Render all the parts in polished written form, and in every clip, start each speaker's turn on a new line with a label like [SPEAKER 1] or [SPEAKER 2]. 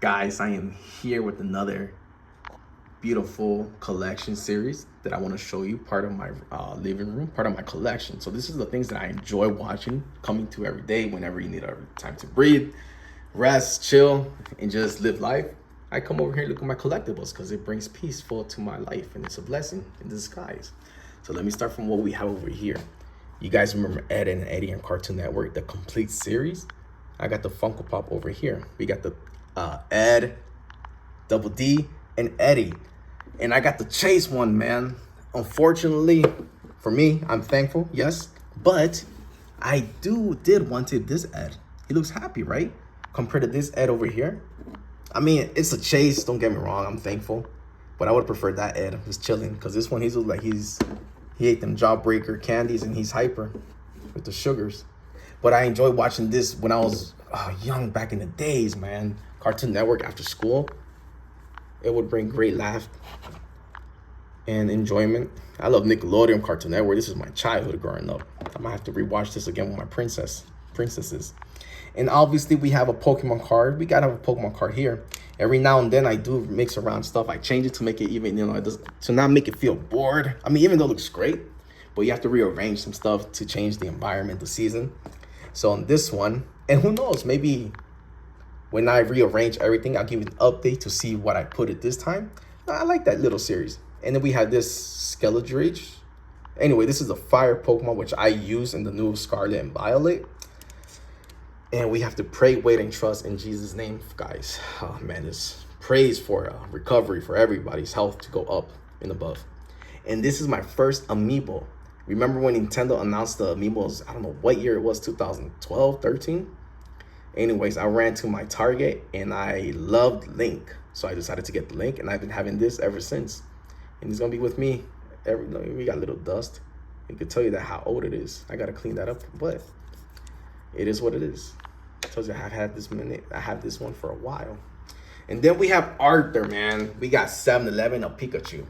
[SPEAKER 1] Guys, I am here with another beautiful collection series that I want to show you, part of my living room, part of my collection. So this is the things that I enjoy watching, coming to every day whenever you need a time to breathe, rest, chill, and just live life. I come over here and look at my collectibles because it brings peaceful to my life and it's a blessing in disguise. So let me start from what we have over here. You guys remember Ed and Eddie on Cartoon Network, the complete series? I got the Funko Pop over here. We got the Ed, Double D, and Eddie. And I got the Chase one, man. Unfortunately, for me, I'm thankful, yes. But I did wanted this Ed. He looks happy, right? Compared to this Ed over here. I mean, it's a Chase, don't get me wrong, I'm thankful. But I would prefer that Ed, just chilling. Because this one, he looks like he ate them jawbreaker candies and he's hyper with the sugars. But I enjoyed watching this when I was young back in the days, man. Cartoon Network after school. It would bring great laugh and enjoyment. I love Nickelodeon Cartoon Network. This is my childhood growing up. I might have to rewatch this again with my princesses. And obviously we have a Pokemon card. We gotta have a Pokemon card here. Every now and then I do mix around stuff. I change it to make it even, to not make it feel bored. I mean, even though it looks great, but you have to rearrange some stuff to change the environment, the season. So on this one, and who knows, maybe when I rearrange everything, I'll give you an update to see what I put it this time. I like that little series. And then we have this Skeledrage. Anyway, this is a fire Pokemon, which I use in the new Scarlet and Violet. And we have to pray, wait, and trust in Jesus' name, guys. Oh, man, this praise for recovery, for everybody's health to go up and above. And this is my first Amiibo. Remember when Nintendo announced the Amiibos, I don't know what year it was, 2012, 13? Anyways, I ran to my Target and I loved Link. So I decided to get the Link and I've been having this ever since. And it's gonna be with me. We got a little dust. It could tell you that how old it is. I gotta clean that up, but it is what it is. I told you I have this one for a while. And then we have Arthur, man. We got 7-Eleven of Pikachu.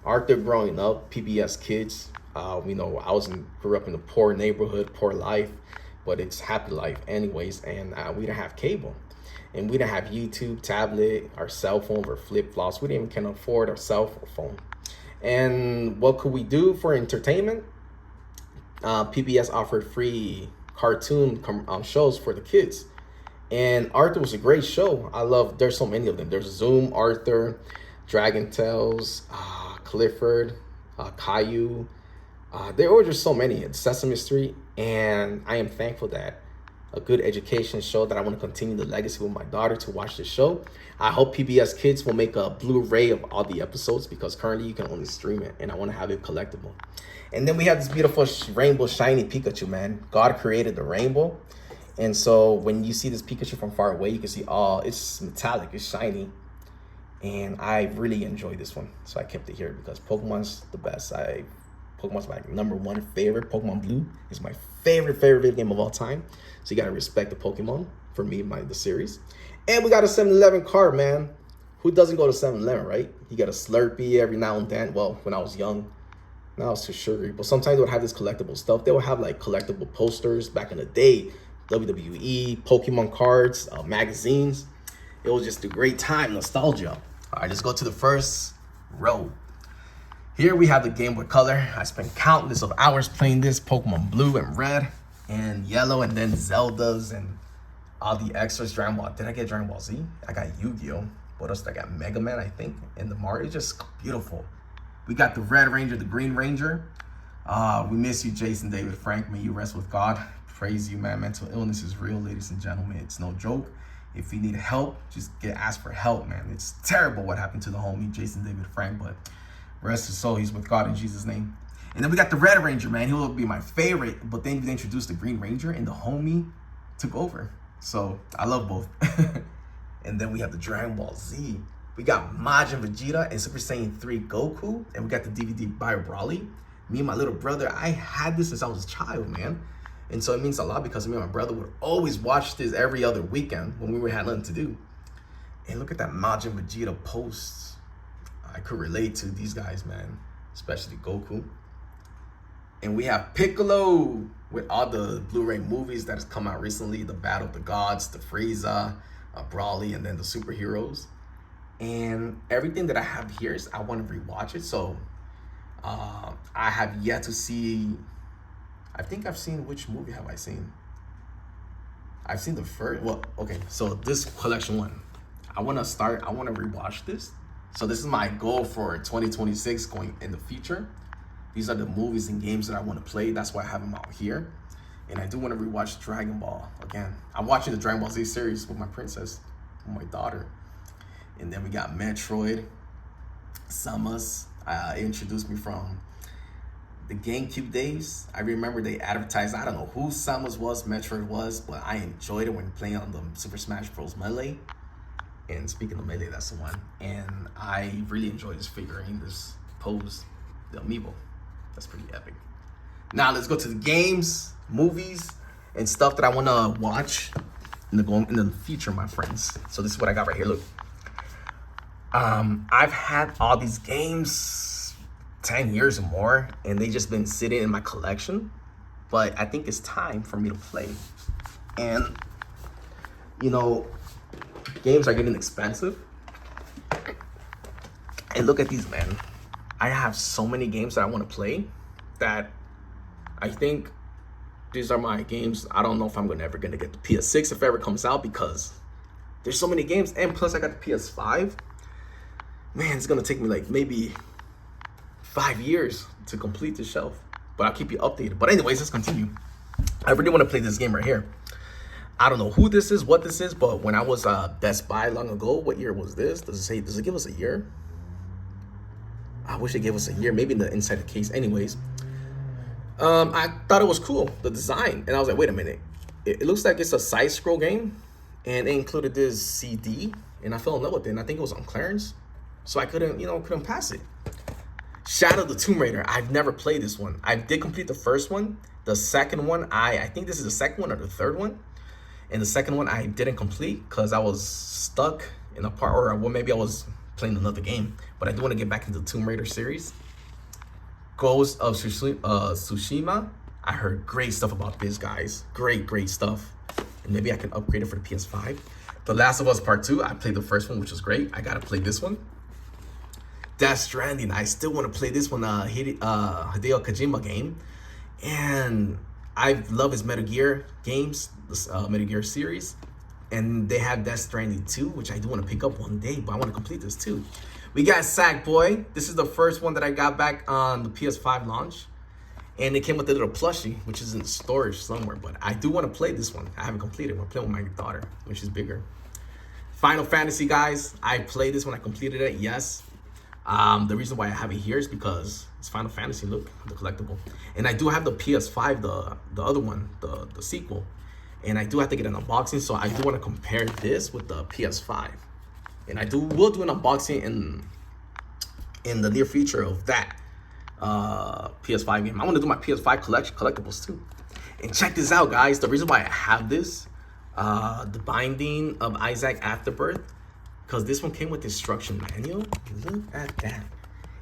[SPEAKER 1] Arthur growing up, PBS kids. I grew up in a poor neighborhood, poor life, but it's happy life anyways. And we didn't have cable, and we didn't have YouTube, tablet, our cell phone, or flip flops. We didn't even can afford our cell phone. And what could we do for entertainment? PBS offered free cartoon shows for the kids, and Arthur was a great show. There's so many of them. There's Zoom, Arthur, Dragon Tales, Clifford, Caillou. There were just so many. Sesame Street, and I am thankful that a good education show that I want to continue the legacy with my daughter to watch the show. I hope PBS Kids will make a Blu-ray of all the episodes because currently you can only stream it, and I want to have it collectible. And then we have this beautiful rainbow shiny Pikachu, man. God created the rainbow, and so when you see this Pikachu from far away, you can see, it's metallic, it's shiny, and I really enjoy this one, so I kept it here because Pokemon's the best. Pokemon's my #1 favorite. Pokemon Blue is my favorite video game of all time. So you gotta respect the Pokemon for me, the series. And we got a 7-Eleven card, man. Who doesn't go to 7-Eleven, right? You got a Slurpee every now and then. Well, when I was young, now it's too sugary. But sometimes they would have this collectible stuff. They would have like collectible posters back in the day, WWE, Pokemon cards, magazines. It was just a great time, nostalgia. All right, let's go to the first row. Here we have the Game Boy Color. I spent countless of hours playing this, Pokemon Blue and Red and Yellow, and then Zeldas and all the extras. Dragon Ball. Did I get Dragon Ball Z? I got Yu-Gi-Oh! What else did I got? Mega Man, I think, and the Mario. It's just beautiful. We got the Red Ranger, the Green Ranger. We miss you, Jason David Frank. May you rest with God. Praise you, man. Mental illness is real, ladies and gentlemen. It's no ask. If you need help, just ask for help, man. It's terrible what happened to the homie, Jason David Frank, but rest his soul, he's with God in Jesus' name. And then we got the Red Ranger, man. He'll be my favorite, but then they introduced the Green Ranger and the homie took over. So I love both. And then we have the Dragon Ball Z. We got Majin Vegeta and Super Saiyan 3 Goku. And we got the DVD by Brawly. Me and my little brother, I had this since I was a child, man. And so it means a lot because me and my brother would always watch this every other weekend when we had nothing to do. And look at that Majin Vegeta post. I could relate to these guys, man, especially Goku. And we have Piccolo with all the Blu-ray movies that has come out recently, the Battle of the Gods, the Frieza, Brawly, and then the superheroes. And everything that I have here is I want to rewatch it. So I have yet to see. I think I've seen, which movie have I seen? I've seen the first. Well, okay. So this collection one, I want to rewatch this. So this is my goal for 2026 going in the future. These are the movies and games that I want to play. That's why I have them out here. And I do want to rewatch Dragon Ball again. I'm watching the Dragon Ball Z series with my princess, with my daughter. And then we got Metroid, Samus. It introduced me from the GameCube days. I remember they advertised, I don't know who Samus was, Metroid was, but I enjoyed it when playing on the Super Smash Bros. Melee. And speaking of Melee, that's the one. And I really enjoyed this figurine, this pose, the Amiibo. That's pretty epic. Now let's go to the games, movies, and stuff that I want to watch in the future, my friends. So this is what I got right here. Look, I've had all these games 10 years or more, and they just been sitting in my collection. But I think it's time for me to play. And you know, games are getting expensive. And look at these, man. I have so many games that I want to play that I think these are my games. I don't know if I'm ever gonna get the PS6 if it ever comes out, because there's so many games. And plus I got the PS5. Man, it's gonna take me like maybe 5 years to complete the shelf. But I'll keep you updated. But anyways, let's continue. I really want to play this game right here. I don't know who this is, what this is, but when I was Best Buy long ago, what year was this? Does it give us a year? I wish it gave us a year, maybe in the inside the case. Anyways, I thought it was cool, the design. And I was like, wait a minute. It looks like it's a side scroll game. And it included this CD. And I fell in love with it. And I think it was on clearance. So I couldn't pass it. Shadow the Tomb Raider. I've never played this one. I did complete the first one. The second one, I think this is the second one or the third one. And the second one I didn't complete because I was stuck in a part, or well, maybe I was playing another game. But I do want to get back into the Tomb Raider series. Ghost of Tsushima. I heard great stuff about this, guys. Great stuff. And maybe I can upgrade it for the PS5. The Last of Us Part 2. I played the first one, which was great. I gotta play this one. Death Stranding. I still want to play this one. Hideo Kojima game. And I love his Metal Gear games, this Metal Gear series. And they have Death Stranding 2, which I do want to pick up one day, but I want to complete this too. We got Sackboy. This is the first one that I got back on the PS5 launch. And it came with a little plushie, which is in storage somewhere. But I do want to play this one. I haven't completed it. I'm playing with my daughter, which is bigger. Final Fantasy, guys. I played this when I completed it, yes. The reason why I have it here is because it's Final Fantasy, look, the collectible. And I do have the PS5, the other one, the sequel. And I do have to get an unboxing, so I do want to compare this with the PS5. And we'll do an unboxing in the near future of that PS5 game. I want to do my PS5 collectibles too. And check this out, guys. The reason why I have this, the Binding of Isaac Afterbirth, because this one came with instruction manual. Look at that.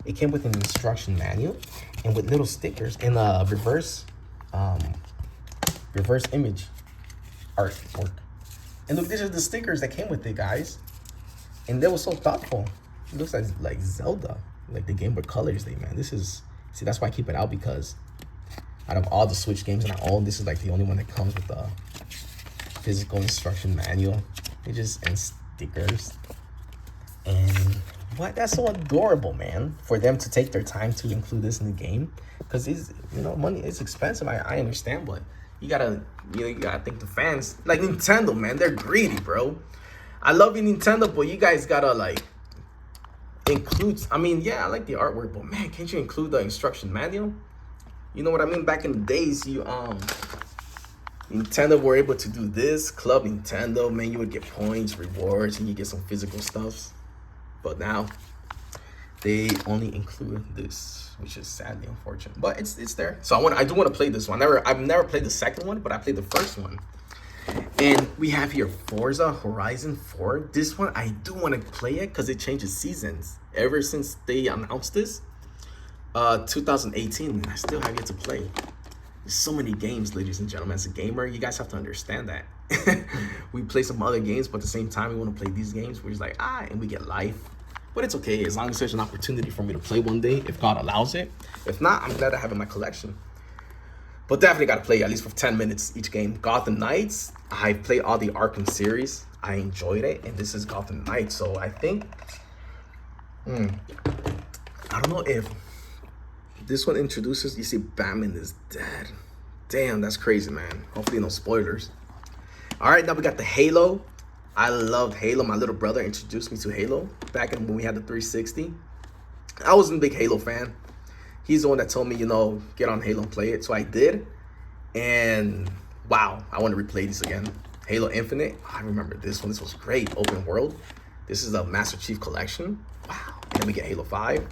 [SPEAKER 1] It came with an instruction manual and with little stickers and reverse image artwork. And look, these are the stickers that came with it, guys. And they were so thoughtful. It looks like Zelda, like the Game Boy Colors thing, man. See, that's why I keep it out, because out of all the Switch games that I own, this is like the only one that comes with the physical instruction manual. And stickers. And what? That's so adorable, man. For them to take their time to include this in the game, because it's, money is expensive. I understand, but you gotta think the fans, like Nintendo, man. They're greedy, bro. I love you, Nintendo, but you guys gotta include. I mean, yeah, I like the artwork, but man, can't you include the instruction manual? You know what I mean? Back in the days, Nintendo were able to do this. Club Nintendo, man, you would get points, rewards, and you get some physical stuff. But now they only include this, which is sadly unfortunate. But it's there. So I do want to play this one. I've never played the second one, but I played the first one. And we have here Forza Horizon 4. This one I do want to play it because it changes seasons. Ever since they announced this, 2018, and I still have yet to play. There's so many games, ladies and gentlemen. As a gamer, you guys have to understand that. We play some other games, but at the same time, we want to play these games. We're just like, and we get life. But it's okay, as long as there's an opportunity for me to play one day, if God allows it. If not, I'm glad I have it in my collection. But definitely got to play at least for 10 minutes each game. Gotham Knights, I played all the Arkham series. I enjoyed it, and this is Gotham Knights. So I think, I don't know if this one introduces, you see Batman is dead. Damn, that's crazy, man. Hopefully no spoilers. All right, now we got the Halo. I loved Halo. My little brother introduced me to Halo back when we had the 360. I wasn't a big Halo fan. He's the one that told me, get on Halo and play it. So I did. And wow, I want to replay this again. Halo Infinite. I remember this one. This was great. Open world. This is the Master Chief Collection. Wow. And then we get Halo 5.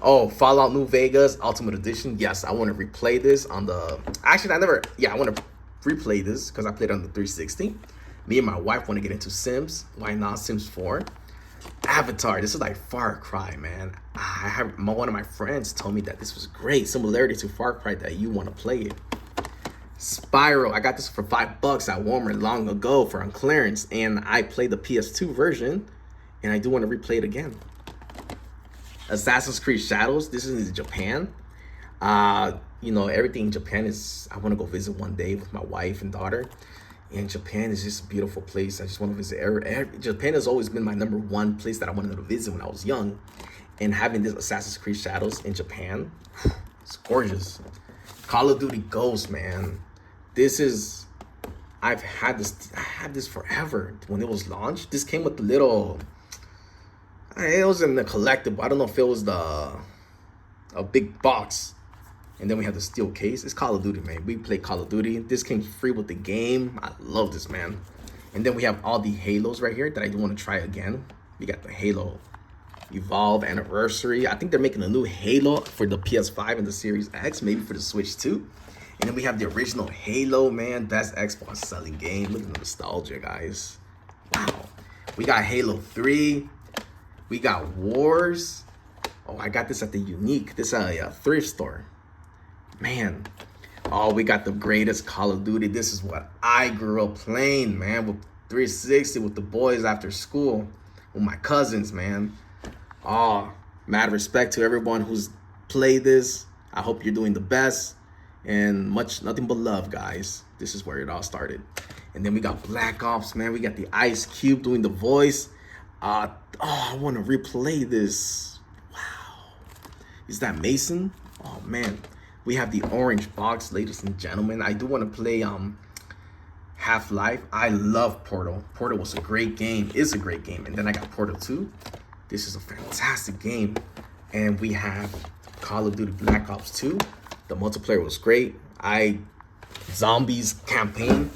[SPEAKER 1] Oh, Fallout New Vegas Ultimate Edition. Yes, I want to replay this on the... Actually, I want to replay this because I played it on the 360. Me and my wife want to get into Sims. Why not? Sims 4. Avatar. This is like Far Cry, man. One of my friends told me that this was great. Similarity to Far Cry, that you want to play it. Spyro. I got this for $5 at Walmart long ago for on clearance, and I played the PS2 version, and I do want to replay it again. Assassin's Creed Shadows. This is in Japan. Everything in Japan is, I want to go visit one day with my wife and daughter. And Japan is just a beautiful place. I just want to visit. Japan has always been my #1 place that I wanted to visit when I was young. And having this Assassin's Creed Shadows in Japan, it's gorgeous. Call of Duty Ghosts, man. I've had this forever. When it was launched, this came with the little, it was in the collectible. I don't know if it was a big box. And then we have the steel case. It's Call of Duty, man. We play Call of Duty. This came free with the game. I love this, man. And then we have all the Halos right here that I do want to try again. We got the Halo Evolve Anniversary. I think they're making a new Halo for the PS5 and the Series X, maybe for the Switch too. And then we have the original Halo, man. Best Xbox selling game. Look at the nostalgia, guys. Wow. We got Halo 3. We got Wars. Oh, I got this at the Unique. This is a thrift store. Man, we got the greatest Call of Duty. This is what I grew up playing, man, with 360, with the boys after school, with my cousins, man. Mad respect to everyone who's played this. I hope you're doing the best, and nothing but love, guys. This is where it all started. And then we got Black Ops, man. We got the Ice Cube doing the voice. I want to replay this. Wow. Is that Mason? Oh, man. We have the orange box, ladies and gentlemen. I do want to play Half-Life. I love Portal. Portal was a great game. It's a great game. And then I got Portal 2. This is a fantastic game. And we have Call of Duty Black Ops 2. The multiplayer was great. Zombies campaign.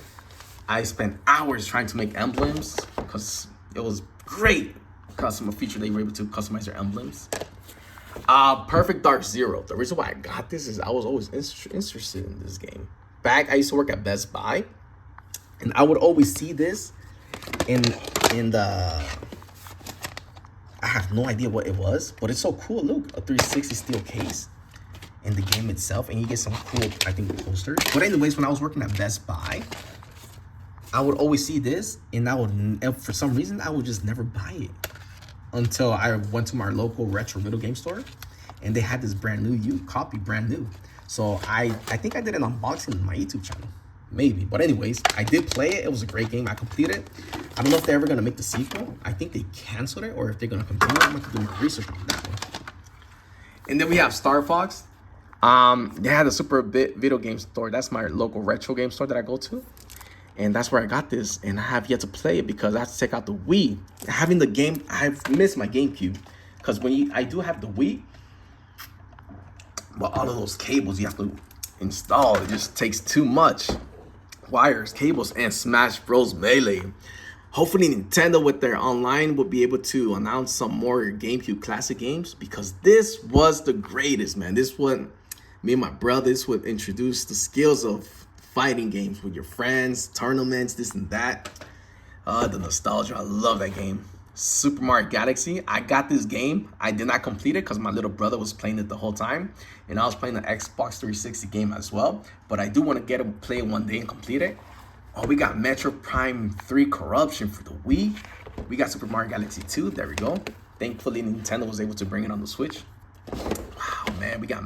[SPEAKER 1] I spent hours trying to make emblems because it was great customer feature. They were able to customize their emblems. Perfect Dark Zero. The reason why I got this is I was always interested in this game. I used to work at Best Buy, and I would always see this in the. I have no idea what it was, but it's so cool. Look, a 360 steel case, and the game itself, and you get some cool, I think, posters. But anyways, when I was working at Best Buy, I would always see this, and for some reason, I would just never buy it. Until I went to my local retro video game store, and they had this brand new. So I think I did an unboxing on my YouTube channel, maybe. But anyways, I did play it. It was a great game. I completed it. I don't know if they're ever gonna make the sequel. I think they canceled it, or if they're gonna continue. I'm gonna do my research on that one. And then we have Star Fox. They had a super video game store. That's my local retro game store that I go to. And that's where I got this, and I have yet to play it because I have to take out the Wii. Having the game, I've missed my GameCube, because I do have the Wii, but all of those cables you have to install, it just takes too much. Wires, cables, and Smash Bros. Melee. Hopefully Nintendo with their online will be able to announce some more GameCube classic games, because this was the greatest, man. This one, me and my brother, this would introduce the skills of fighting games with your friends, tournaments, this and that. The nostalgia, I love that game. Super Mario Galaxy, I got this game. I did not complete it because my little brother was playing it the whole time, and I was playing the Xbox 360 game as well. But I do want to play it one day and complete it. Oh, we got Metro Prime 3 Corruption for the Wii. We got Super Mario Galaxy 2. There we go. Thankfully, Nintendo was able to bring it on the Switch. Wow, man. We got...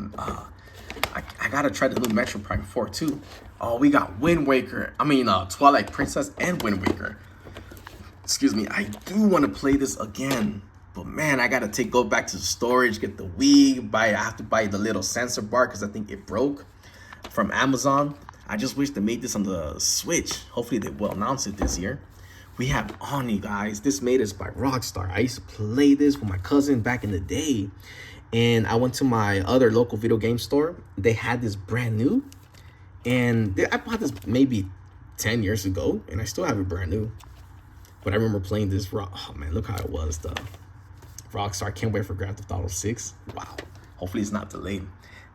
[SPEAKER 1] I gotta try the new Metro Prime 4 too. Oh, we got Wind Waker. Twilight Princess and Wind Waker. Excuse me. I do want to play this again. But man, I gotta go back to the storage, get the Wii. I have to buy the little sensor bar because I think it broke from Amazon. I just wish they made this on the Switch. Hopefully they will announce it this year. We have Oni, guys. This made us by Rockstar. I used to play this with my cousin back in the day. And I went to my other local video game store. They had this brand new. And I bought this maybe 10 years ago. And I still have it brand new. But I remember playing this. Oh, man, look how it was, though. Rockstar. I can't wait for Grand Theft Auto 6. Wow. Hopefully it's not delayed.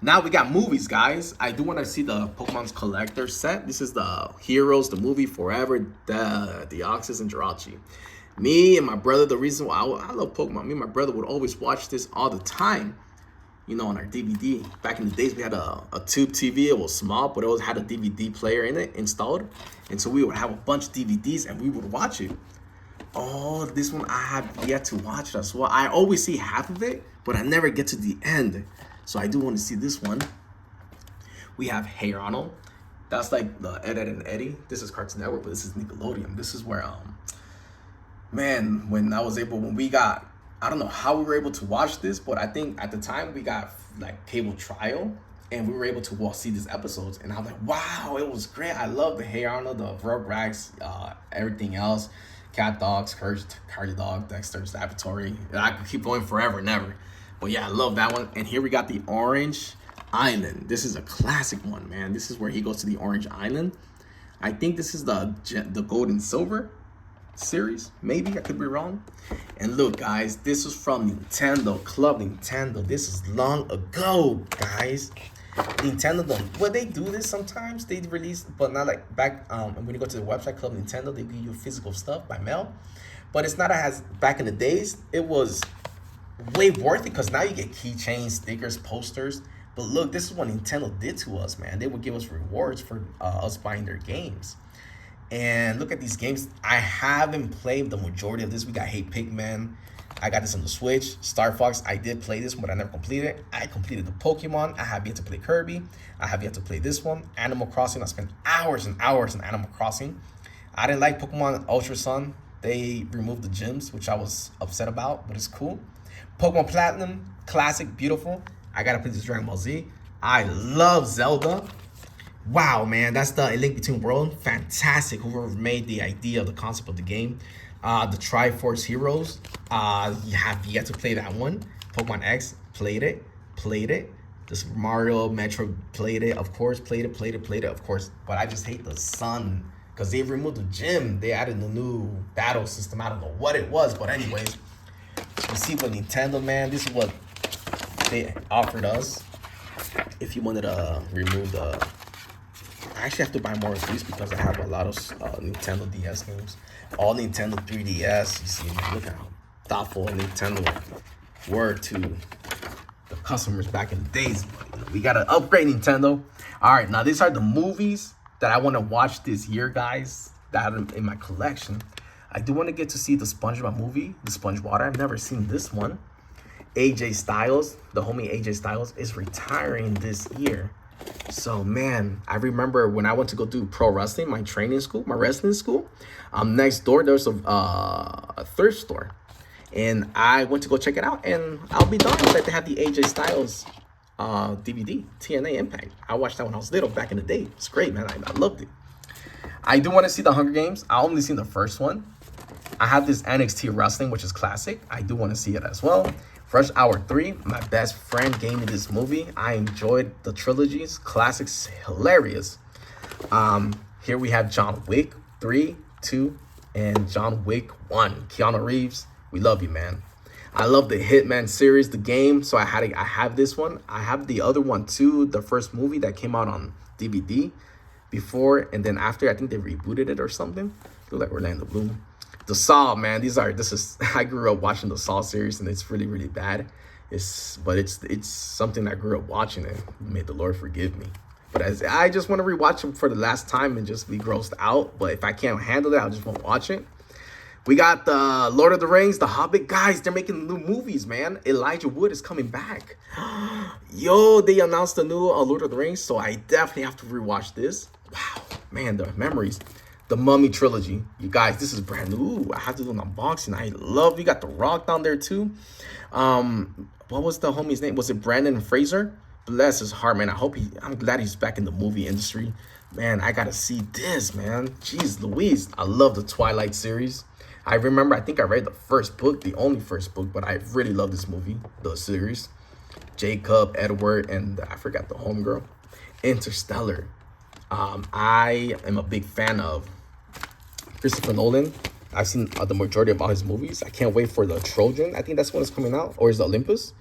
[SPEAKER 1] Now we got movies, guys. I do want to see the Pokemon's collector set. This is the Heroes, the movie Forever, the Deoxys, and Jirachi. Me and my brother, the reason why I love Pokemon, me and my brother would always watch this all the time, you know, on our DVD. Back in the days, we had a tube TV. It was small, but it always had a DVD player in it installed. And so we would have a bunch of DVDs and we would watch it. Oh, this one I have yet to watch it as well. I always see half of it, but I never get to the end. So I do want to see this one. We have Hey Arnold. That's like the Ed, Edd and Eddy. This is Cartoon Network, but this is Nickelodeon. This is where, man, when we got, I don't know how we were able to watch this, but I think at the time we got like cable trial and we were able to see these episodes. And I was like, wow, it was great. I love the Hey Arnold, the Rugrats, everything else. Cat Dogs, Courage the Dog, Dexter's Laboratory. I could keep going forever and ever. But yeah, I love that one. And here we got the Orange Island. This is a classic one, man. This is where he goes to the Orange Island. I think this is the Gold and Silver series. Maybe, I could be wrong. And look, guys, this was from Nintendo, Club Nintendo. This is long ago, guys. Nintendo, well, they do this sometimes. They release, but not like back, when you go to the website, Club Nintendo, they give you physical stuff by mail. But it's not as back in the days. It was way worth it because now you get keychains, stickers, posters. But look, this is what Nintendo did to us, man. They would give us rewards for us buying their games. And look at these games. I haven't played the majority of this. We got Hey Pigman. I got this on the Switch. Star Fox, I did play this one, but I never completed it. I completed the Pokemon. I have yet to play Kirby. I have yet to play this one. Animal Crossing, I spent hours and hours in Animal Crossing. I didn't like Pokemon Ultra Sun. They removed the gyms, which I was upset about, but it's cool. Pokemon Platinum, classic, beautiful. I gotta play this Dragon Ball Z. I love Zelda. Wow, man, that's the A Link Between Worlds. Fantastic. Whoever made the idea of the concept of the game. The Triforce Heroes. You have yet to play that one. Pokemon X, played it. This Mario Metro, played it, of course. Played it, of course. But I just hate the sun because they removed the gym. They added the new battle system. I don't know what it was, but anyways, you see what Nintendo, man, this is what they offered us. If you wanted to remove the, I actually have to buy more of these because I have a lot of Nintendo DS games. All Nintendo 3DS. You see, look how thoughtful Nintendo were to the customers back in the days. We got to upgrade Nintendo. All right, now these are the movies that I want to watch this year, guys, that are in my collection. I do want to get to see the SpongeBob movie, the SpongeWater. I've never seen this one. AJ Styles, the homie AJ Styles, is retiring this year. So, man, I remember when I went to go do pro wrestling, my training school, my wrestling school, next door, there's a thrift store. And I went to go check it out, and I'll be darned that they have the AJ Styles DVD, TNA Impact. I watched that when I was little back in the day. It's great, man. I loved it. I do want to see the Hunger Games. I only seen the first one. I have this NXT Wrestling, which is classic. I do want to see it as well. Rush Hour 3, my best friend gave me this movie. I enjoyed the trilogies. Classics, hilarious. Here we have John Wick 3, 2, and John Wick 1. Keanu Reeves, we love you, man. I love the Hitman series, the game. So I have this one. I have the other one too, the first movie that came out on DVD before and then after. I think they rebooted it or something. Look like Orlando Bloom. The Saw, man, I grew up watching the Saw series, and it's really, really bad. But it's something I grew up watching, and may the Lord forgive me. But as I just want to rewatch them for the last time and just be grossed out. But if I can't handle it, I just won't watch it. We got the Lord of the Rings, the Hobbit. Guys, they're making new movies, man. Elijah Wood is coming back. Yo, they announced the new Lord of the Rings, so I definitely have to rewatch this. Wow, man, the memories. The Mummy trilogy. You guys, this is brand new. Ooh, I have to do an unboxing. I love, you got The Rock down there too. What was the homie's name? Was it Brandon Fraser? Bless his heart, man. I'm glad he's back in the movie industry. Man, I gotta see this, man. Jeez Louise. I love the Twilight series. I remember, I think I read the first book, the only first book, but I really love this movie, the series. Jacob, Edward, and I forgot the homegirl. Interstellar. I am a big fan of Christopher Nolan. I've seen the majority of all his movies. I can't wait for the Trojan. I think that's when it's coming out, or is it Olympus?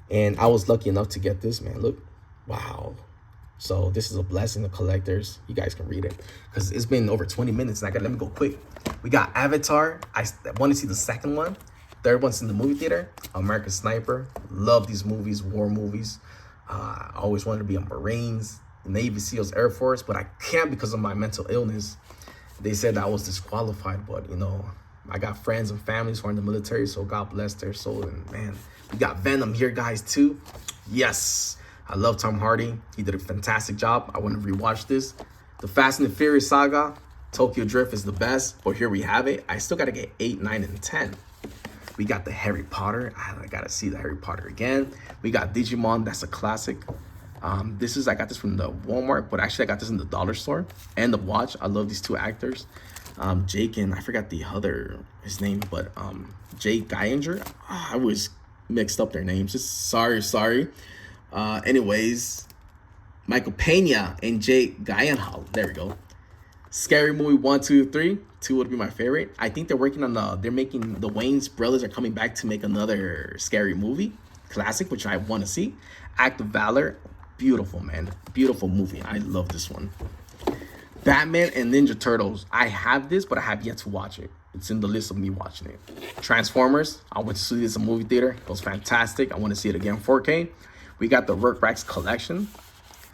[SPEAKER 1] And I was lucky enough to get this, man. Look, wow. So this is a blessing to collectors. You guys can read it because it's been over 20 minutes and let me go quick. We got Avatar. I want to see the second one. Third one's in the movie theater. American Sniper. Love these movies, war movies. I always wanted to be a Marines, Navy SEALs, Air Force, but I can't because of my mental illness. They said I was disqualified, but you know, I got friends and families who are in the military, so God bless their soul. And man, we got Venom here, guys, too. Yes. I love Tom Hardy. He did a fantastic job. I want to rewatch this. The Fast and the Furious saga, Tokyo Drift is the best. But here we have it. I still got to get 8, 9, and 10. We got the Harry Potter. I got to see the Harry Potter again. We got Digimon. That's a classic. I got this from the Walmart, but actually I got this in the dollar store. And the watch. I love these two actors. Jake and I forgot his name, but Jake Geiger. I always mixed up their names. Just sorry. Anyways, Michael Pena and Jake Gyllenhaal. There we go. Scary Movie 1, 2, 3. 2 would be my favorite. I think they're working on the Wayans brothers are coming back to make another scary movie classic, which I want to see. Act of Valor. Beautiful, man. Beautiful movie. I love this one. Batman and Ninja Turtles. I have this, but I have yet to watch it. It's in the list of me watching it. Transformers. I went to see this in a movie theater. It was fantastic. I want to see it again 4K. We got the Rugrats Collection.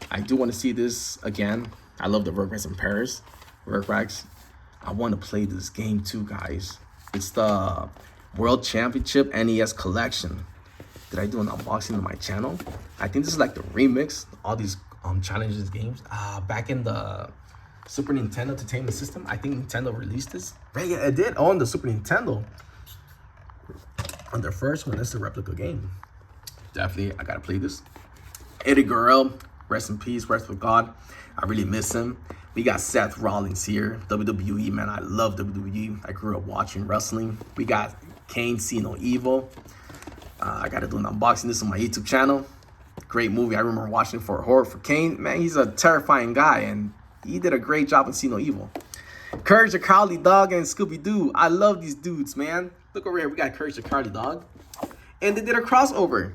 [SPEAKER 1] I do want to see this again. I love the Rugrats in Paris. Rugrats. I want to play this game too, guys. It's the World Championship NES Collection. Did I do an unboxing on my channel? I think this is like the remix. All these challenges games. Back in the Super Nintendo Entertainment System. I think Nintendo released this. Right, yeah, it did. On the Super Nintendo. On their first one, that's the replica game. Definitely, I gotta play this. Eddie Guerrero, rest in peace, rest with God. I really miss him. We got Seth Rollins here, WWE, man. I love WWE. I grew up watching wrestling. We got Kane, See No Evil. I gotta do an unboxing this on my YouTube channel. Great movie. I remember watching it for Kane. Man, he's a terrifying guy, and he did a great job in See No Evil. Courage the Cowardly Dog and Scooby-Doo. I love these dudes, man. Look over here. We got Courage the Cowardly Dog. And they did a crossover.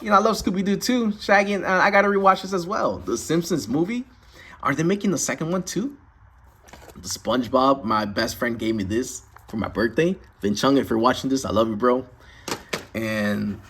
[SPEAKER 1] You know, I love Scooby-Doo too. Shaggy, and I gotta rewatch this as well. The Simpsons movie. Are they making the second one too? The SpongeBob. My best friend gave me this for my birthday. Vin Chung, if you're watching this, I love you, bro. And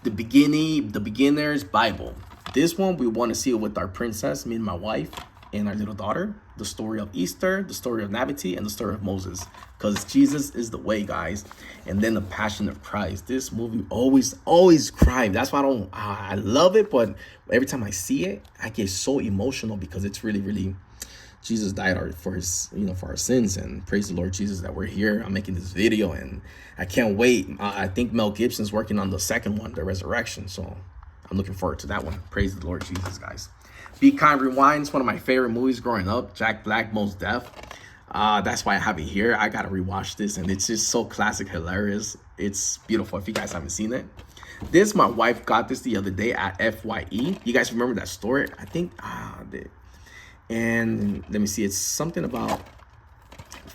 [SPEAKER 1] the beginner's Bible. This one, we want to see it with our princess, me and my wife, and our little daughter. The story of Easter, the story of Nativity, and the story of Moses. Because Jesus is the way, guys. And then the Passion of Christ. This movie always cry. That's why I love it. But every time I see it, I get so emotional because it's really, Jesus died for our sins. And praise the Lord Jesus that we're here. I'm making this video and I can't wait. I think Mel Gibson's working on the second one, the Resurrection. So I'm looking forward to that one. Praise the Lord Jesus, guys. Be Kind Rewinds, one of my favorite movies growing up. Jack Black, Mos Def. That's why I have it here. I gotta rewatch this, and it's just so classic, hilarious. It's beautiful. If you guys haven't seen it, my wife got this the other day at FYE. You guys remember that store? I think. And let me see. It's something about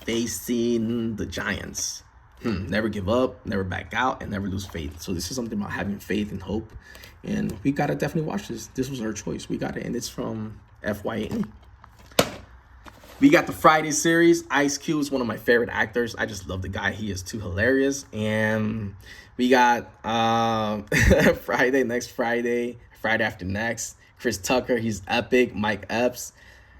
[SPEAKER 1] facing the giants. Never give up, never back out, and never lose faith. So this is something about having faith and hope. And we gotta definitely watch this. This was our choice. We got it, and it's from FYE. We got the Friday series. Ice Cube is one of my favorite actors. I just love the guy. He is too hilarious. And we got Friday, next Friday, Friday after next, Chris Tucker, he's epic. Mike Epps.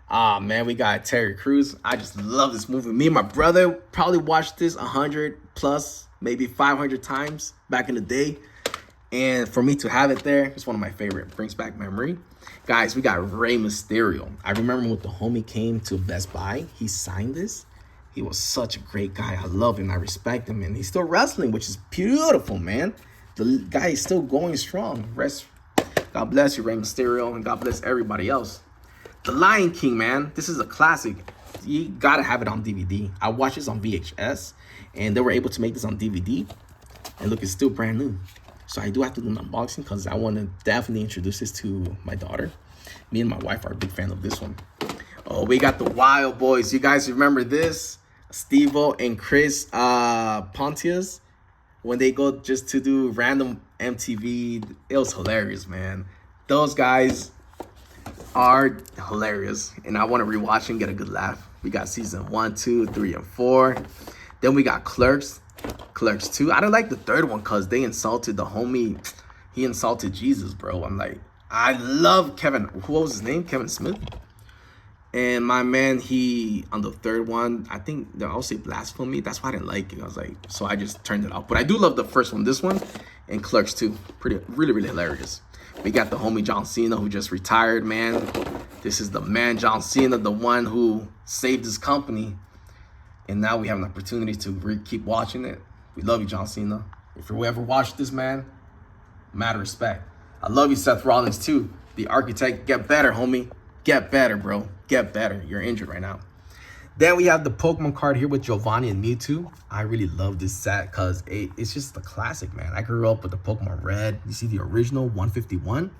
[SPEAKER 1] Ah, man, we got Terry Crews. I just love this movie. Me and my brother probably watched this 100 plus, maybe 500 times back in the day. And for me to have it there, it's one of my favorite. It brings back memory. Guys, we got Rey Mysterio. I remember when the homie came to Best Buy, he signed this. He was such a great guy. I love him. I respect him. And he's still wrestling, which is beautiful, man. The guy is still going strong. God bless you, Rey Mysterio, and God bless everybody else. The Lion King, man. This is a classic. You gotta have it on DVD. I watched this on VHS, and they were able to make this on DVD. And look, it's still brand new. So I do have to do an unboxing because I want to definitely introduce this to my daughter. Me and my wife are a big fan of this one. Oh, we got the Wild Boys. You guys remember this? Steve-O and Chris Pontius, when they go just to do random MTV, it was hilarious, man. Those guys are hilarious, and I want to rewatch and get a good laugh. We got season 1, 2, 3, and 4. Then we got Clerks 2. I didn't like the third one because they insulted the homie. He insulted Jesus, bro. I'm like, I love Kevin. What was his name? Kevin Smith. And my man, he, on the third one, I think they'll also say blasphemy. That's why I didn't like it. I was like, so I just turned it off. But I do love the first one, this one, and Clerks 2. Really hilarious. We got the homie John Cena, who just retired, man. This is the man, John Cena, the one who saved his company. And now we have an opportunity to keep watching it. We love you, John Cena. If you ever watched this, man, mad respect. I love you, Seth Rollins, too. The Architect. Get better, homie. Get better, bro. Get better. You're injured right now. Then we have the Pokemon card here with Giovanni and Mewtwo. I really love this set because it's just a classic, man. I grew up with the Pokemon Red. You see the original 151.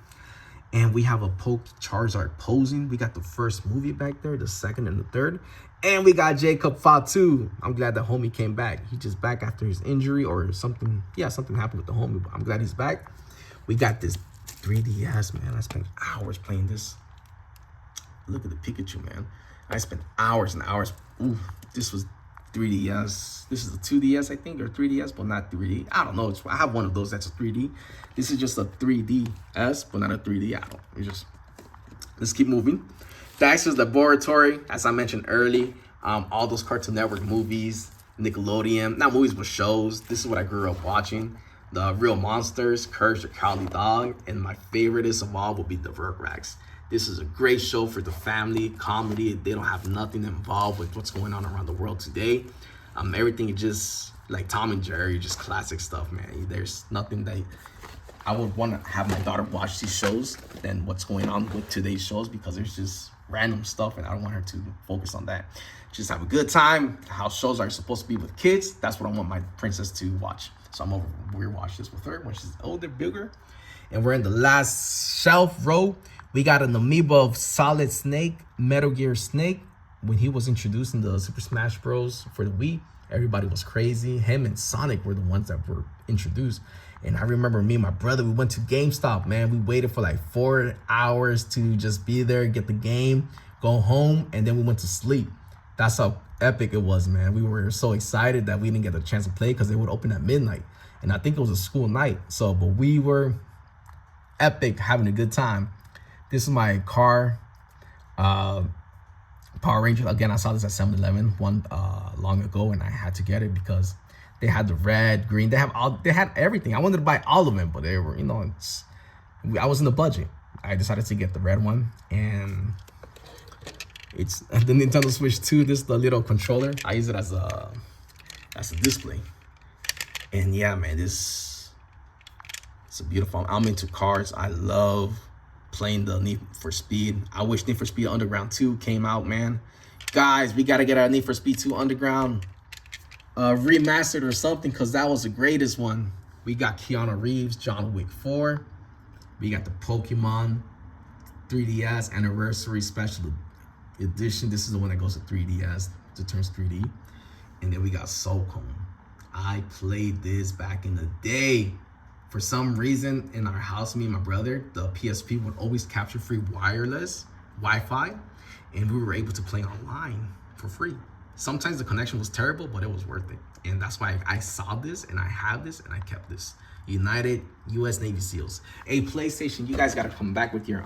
[SPEAKER 1] And we have a Charizard posing. We got the first movie back there, the second and the third. And we got Jacob Fatu. I'm glad that homie came back. He just back after his injury or something. Yeah, something happened with the homie, but I'm glad he's back. We got this 3DS, man. I spent hours playing this. Look at the Pikachu, man. I spent hours and hours. Ooh, this was 3DS. This is a 2DS, I think, or 3DS, but not 3D. I don't know. I have one of those that's a 3D. This is just a 3DS, but not a 3D. I don't. Let's keep moving. Dexter's Laboratory, as I mentioned early. All those Cartoon Network movies, Nickelodeon, not movies, but shows. This is what I grew up watching. The Real Monsters, Courage the Cowardly Dog, and my favoriteest of all will be the Rugrats. This is a great show for the family, comedy. They don't have nothing involved with what's going on around the world today. Everything is just like Tom and Jerry, just classic stuff, man. There's nothing that I would want to have my daughter watch these shows than what's going on with today's shows because there's just random stuff and I don't want her to focus on that. Just have a good time. How shows are supposed to be with kids. That's what I want my princess to watch. So I'm over here watch this with her when she's older, bigger. And we're in the last shelf row. We got an Amiibo of Solid Snake, Metal Gear Snake. When he was introduced in the Super Smash Bros. For the Wii, everybody was crazy. Him and Sonic were the ones that were introduced. And I remember me and my brother, we went to GameStop, man. We waited for like 4 hours to just be there, get the game, go home, and then we went to sleep. That's how epic it was, man. We were so excited that we didn't get a chance to play because they would open at midnight. And I think it was a school night. So, but we were epic, having a good time. This is my car, Power Ranger. Again, I saw this at 7-Eleven long ago, and I had to get it because they had the red, green. They had everything. I wanted to buy all of them, but they were, I was in the budget. I decided to get the red one, and it's the Nintendo Switch 2. This is the little controller. I use it as a display. And yeah, man, it's a beautiful. I'm into cars. I love playing the Need for Speed. I wish Need for Speed Underground 2 came out, man. Guys, we got to get our Need for Speed 2 Underground remastered or something because that was the greatest one. We got Keanu Reeves, John Wick 4. We got the Pokemon 3DS Anniversary Special Edition. This is the one that goes to 3DS, that turns 3D. And then we got Soulcomb. I played this back in the day. For some reason, in our house, me and my brother, the PSP would always capture free wireless Wi-Fi, and we were able to play online for free. Sometimes the connection was terrible, but it was worth it. And that's why I saw this and I have this and I kept this. United U.S. Navy SEALs. A PlayStation, you guys got to come back with your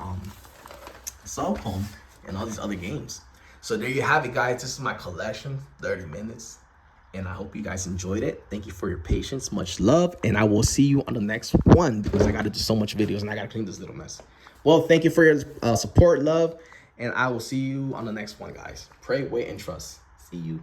[SPEAKER 1] cell phone and all these other games. So there you have it, guys. This is my collection, 30 minutes. And I hope you guys enjoyed it. Thank you for your patience. Much love. And I will see you on the next one because I got to do so much videos and I got to clean this little mess. Well, thank you for your support, love. And I will see you on the next one, guys. Pray, wait, and trust. See you.